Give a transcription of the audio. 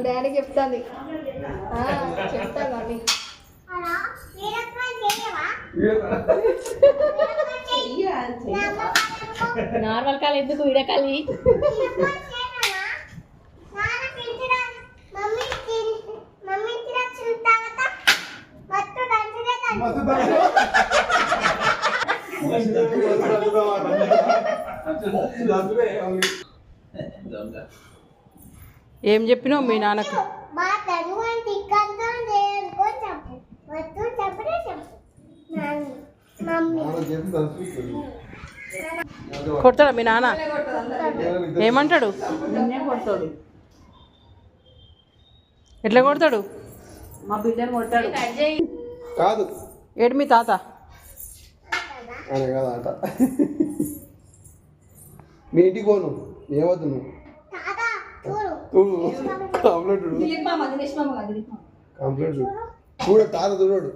daddy చెప్తాను చెప్తాను అని నార్మల్ కాలు ఎందుకు విడకాలి ఏం చెప్పినావు మీ నాన్నకు కొడతాడా మీ నాన్న ఏమంటాడు కొడతాడు ఎట్లా కొడతాడు మా బిడ్డను కొడతాడు కాదు ఏడు మీ తాత కాదట మీ ఇంటికి పోను ఏవద్దు నువ్వు కంప్లైంట్ కంప్లైంట్ చూడు తాత చూడు